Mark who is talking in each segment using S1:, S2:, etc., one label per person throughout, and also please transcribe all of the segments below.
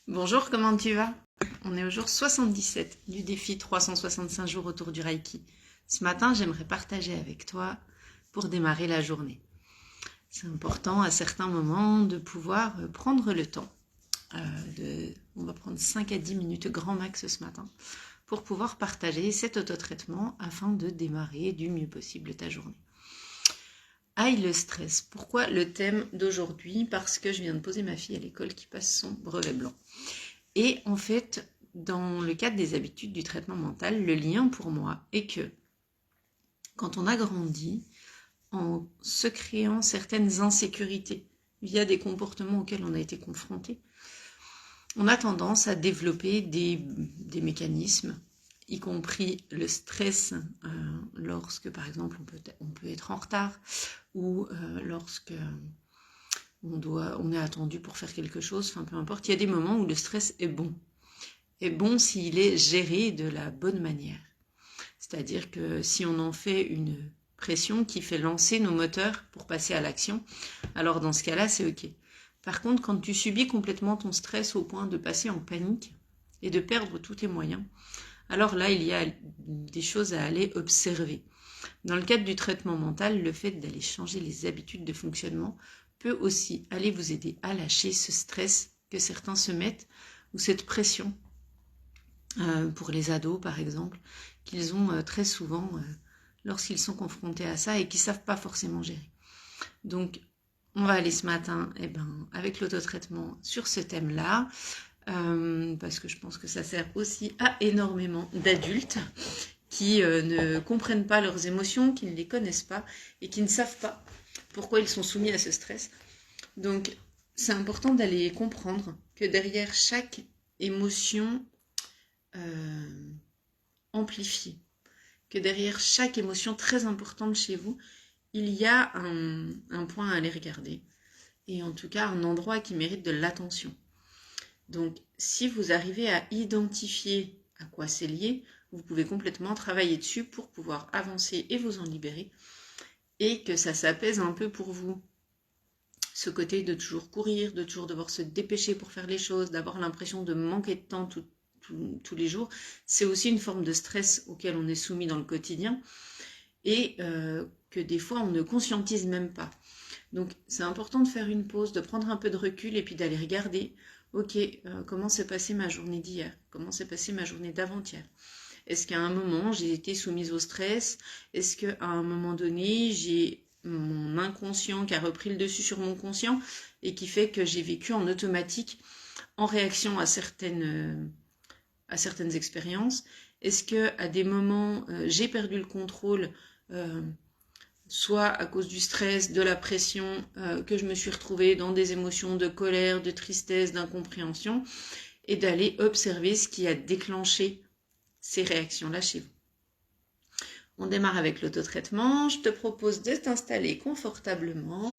S1: Bonjour, comment tu vas? On est au jour 77 du défi 365 jours autour du Reiki. Ce matin, j'aimerais partager avec toi pour démarrer la journée. C'est important à certains moments de pouvoir prendre le temps. On va prendre 5 à 10 minutes grand max ce matin pour pouvoir partager cet autotraitement afin de démarrer du mieux possible ta journée. Aïe le stress. Pourquoi le thème d'aujourd'hui? Parce que je viens de poser ma fille à l'école qui passe son brevet blanc. Et en fait, dans le cadre des habitudes du traitement mental, le lien pour moi est que quand on a grandi en se créant certaines insécurités via des comportements auxquels on a été confronté, on a tendance à développer des mécanismes, y compris le stress lorsque, par exemple, on peut être en retard ou lorsque on est attendu pour faire quelque chose, enfin peu importe. Il y a des moments où le stress est bon s'il est géré de la bonne manière. C'est-à-dire que si on en fait une pression qui fait lancer nos moteurs pour passer à l'action, alors dans ce cas-là, c'est ok. Par contre, quand tu subis complètement ton stress au point de passer en panique et de perdre tous tes moyens, alors là, il y a des choses à aller observer. Dans le cadre du traitement mental, le fait d'aller changer les habitudes de fonctionnement peut aussi aller vous aider à lâcher ce stress que certains se mettent ou cette pression pour les ados par exemple, qu'ils ont très souvent lorsqu'ils sont confrontés à ça et qui ne savent pas forcément gérer. Donc on va aller ce matin avec l'autotraitement sur ce thème-là, parce que je pense que ça sert aussi à énormément d'adultes qui ne comprennent pas leurs émotions, qui ne les connaissent pas et qui ne savent pas pourquoi ils sont soumis à ce stress. Donc c'est important d'aller comprendre que derrière chaque émotion amplifiée, que derrière chaque émotion très importante chez vous, il y a un point à aller regarder, et en tout cas un endroit qui mérite de l'attention. Donc si vous arrivez à identifier à quoi c'est lié, vous pouvez complètement travailler dessus pour pouvoir avancer et vous en libérer, et que ça s'apaise un peu pour vous. Ce côté de toujours courir, de toujours devoir se dépêcher pour faire les choses, d'avoir l'impression de manquer de temps tous les jours, c'est aussi une forme de stress auquel on est soumis dans le quotidien et que des fois on ne conscientise même pas. Donc c'est important de faire une pause, de prendre un peu de recul et puis d'aller regarder, ok, comment s'est passée ma journée d'hier, comment s'est passée ma journée d'avant-hier. Est-ce qu'à un moment j'ai été soumise au stress? Est-ce qu'à un moment donné j'ai mon inconscient qui a repris le dessus sur mon conscient et qui fait que j'ai vécu en automatique en réaction à certaines expériences? Est-ce qu'à des moments j'ai perdu le contrôle, soit à cause du stress, de la pression, que je me suis retrouvée dans des émotions de colère, de tristesse, d'incompréhension, et d'aller observer ce qui a déclenché ces réactions-là chez vous. On démarre avec l'autotraitement. Je te propose de t'installer confortablement,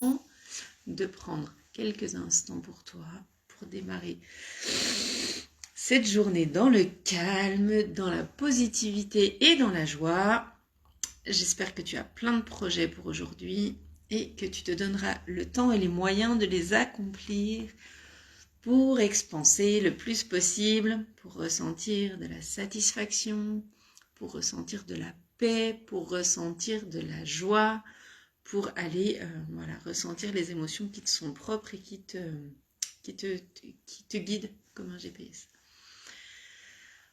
S1: de prendre quelques instants pour toi, pour démarrer cette journée dans le calme, dans la positivité et dans la joie. J'espère que tu as plein de projets pour aujourd'hui et que tu te donneras le temps et les moyens de les accomplir pour expanser le plus possible, pour ressentir de la satisfaction, pour ressentir de la paix, pour ressentir de la joie, pour aller ressentir les émotions qui te sont propres et qui te guident comme un GPS.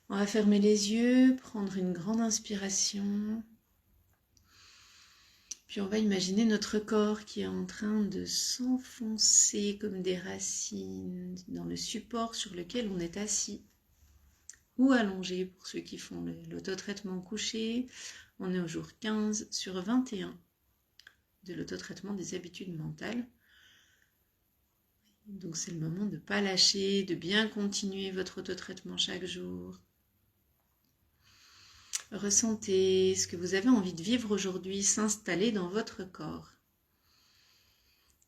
S1: On va fermer les yeux, prendre une grande inspiration. Puis on va imaginer notre corps qui est en train de s'enfoncer comme des racines dans le support sur lequel on est assis ou allongé pour ceux qui font l'autotraitement couché. On est au jour 15 sur 21 de l'autotraitement des habitudes mentales. Donc c'est le moment de ne pas lâcher, de bien continuer votre autotraitement chaque jour. Ressentez ce que vous avez envie de vivre aujourd'hui s'installer dans votre corps.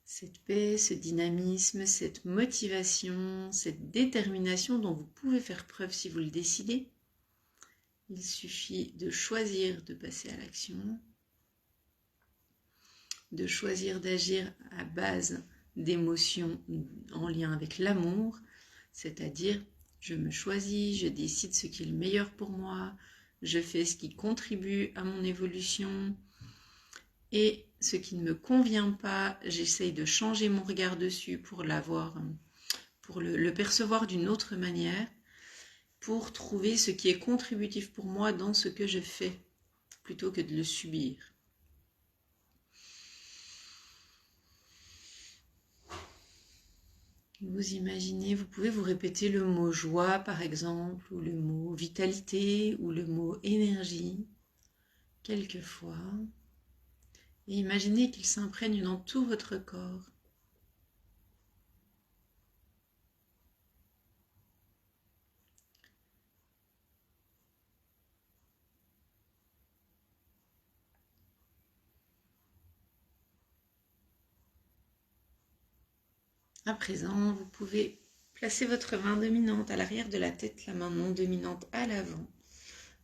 S1: Cette paix, ce dynamisme, cette motivation, cette détermination dont vous pouvez faire preuve si vous le décidez. Il suffit de choisir de passer à l'action, de choisir d'agir à base d'émotions en lien avec l'amour, C'est-à-dire, je me choisis, je décide ce qui est le meilleur pour moi, je fais ce qui contribue à mon évolution, et ce qui ne me convient pas, j'essaye de changer mon regard dessus pour le percevoir d'une autre manière, pour trouver ce qui est contributif pour moi dans ce que je fais, plutôt que de le subir. Vous imaginez, vous pouvez vous répéter le mot joie par exemple, ou le mot vitalité, ou le mot énergie, quelquefois. Et imaginez qu'il s'imprègne dans tout votre corps. À présent, vous pouvez placer votre main dominante à l'arrière de la tête, la main non dominante à l'avant,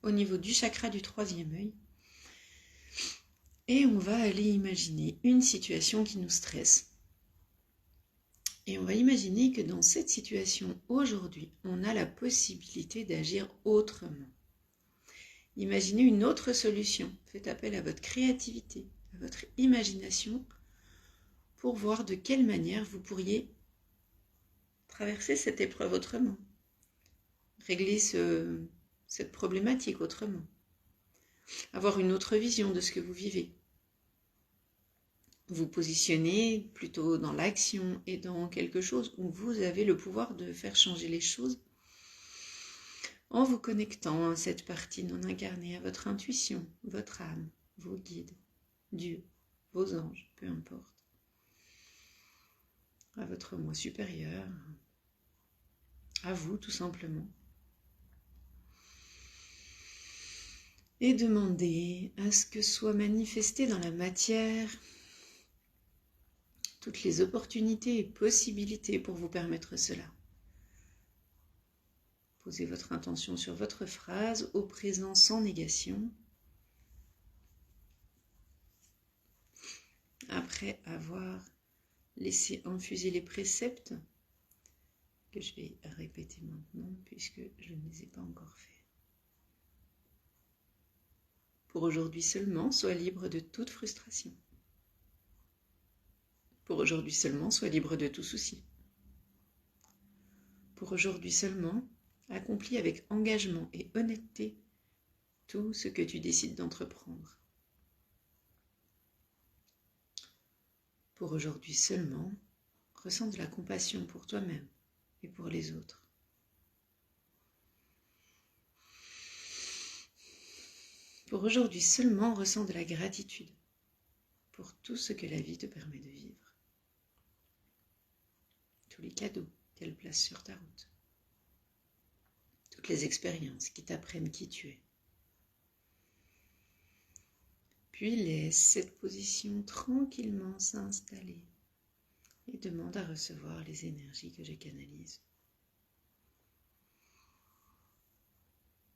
S1: au niveau du chakra du troisième œil. Et on va aller imaginer une situation qui nous stresse. Et on va imaginer que dans cette situation, aujourd'hui, on a la possibilité d'agir autrement. Imaginez une autre solution. Faites appel à votre créativité, à votre imagination, pour voir de quelle manière vous pourriez traverser cette épreuve autrement, régler cette problématique autrement, avoir une autre vision de ce que vous vivez. Vous positionnez plutôt dans l'action et dans quelque chose où vous avez le pouvoir de faire changer les choses en vous connectant à cette partie non incarnée, à votre intuition, votre âme, vos guides, Dieu, vos anges, peu importe, à votre moi supérieur, à vous tout simplement. Et demandez à ce que soit manifesté dans la matière toutes les opportunités et possibilités pour vous permettre cela. Posez votre intention sur votre phrase, au présent sans négation. Après avoir laissé infuser les préceptes, que je vais répéter maintenant puisque je ne les ai pas encore faits. Pour aujourd'hui seulement, sois libre de toute frustration. Pour aujourd'hui seulement, sois libre de tout souci. Pour aujourd'hui seulement, accomplis avec engagement et honnêteté tout ce que tu décides d'entreprendre. Pour aujourd'hui seulement, ressens de la compassion pour toi-même et pour les autres. Pour aujourd'hui seulement, ressens de la gratitude pour tout ce que la vie te permet de vivre. Tous les cadeaux qu'elle place sur ta route. Toutes les expériences qui t'apprennent qui tu es. Puis laisse cette position tranquillement s'installer et demande à recevoir les énergies que je canalise.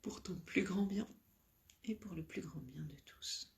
S1: Pour ton plus grand bien et pour le plus grand bien de tous.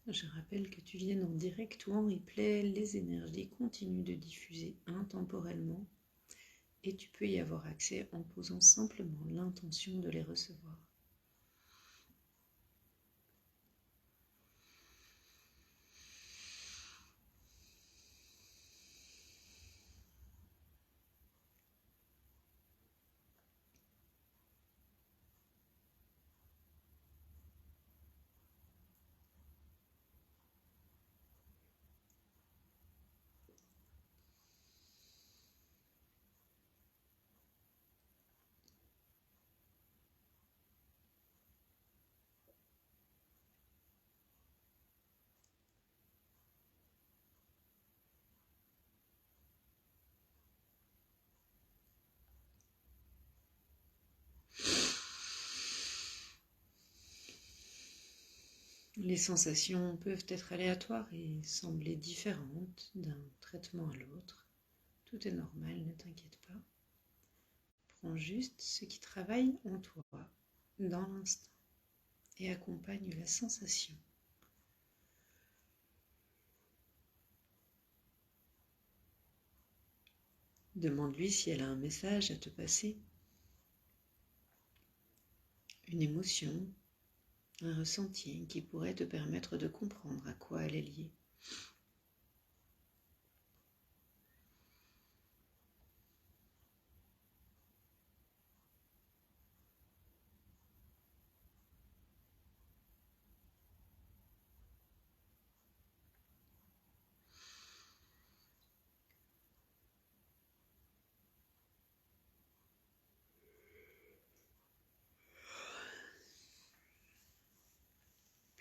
S1: Je rappelle que tu viennes en direct ou en replay, les énergies continuent de diffuser intemporellement et tu peux y avoir accès en posant simplement l'intention de les recevoir. Les sensations peuvent être aléatoires et sembler différentes d'un traitement à l'autre. Tout est normal, ne t'inquiète pas. Prends juste ce qui travaille en toi, dans l'instant, et accompagne la sensation. Demande-lui si elle a un message à te passer, une émotion, un ressenti qui pourrait te permettre de comprendre à quoi elle est liée.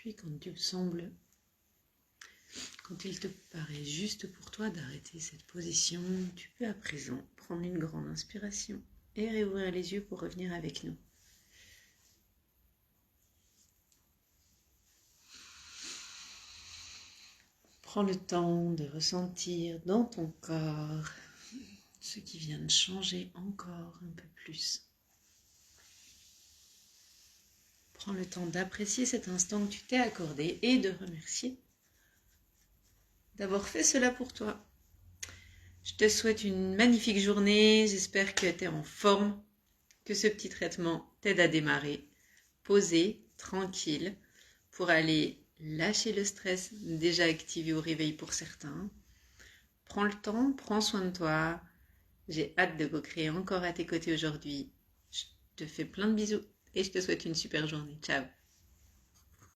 S1: Puis quand il te paraît juste pour toi d'arrêter cette position, tu peux à présent prendre une grande inspiration et réouvrir les yeux pour revenir avec nous. Prends le temps de ressentir dans ton corps ce qui vient de changer encore un peu plus. Prends le temps d'apprécier cet instant que tu t'es accordé et de remercier d'avoir fait cela pour toi. Je te souhaite une magnifique journée, j'espère que tu es en forme, que ce petit traitement t'aide à démarrer, posé, tranquille, pour aller lâcher le stress déjà activé au réveil pour certains. Prends le temps, prends soin de toi. J'ai hâte de co-créer encore à tes côtés aujourd'hui. Je te fais plein de bisous et je te souhaite une super journée. Ciao.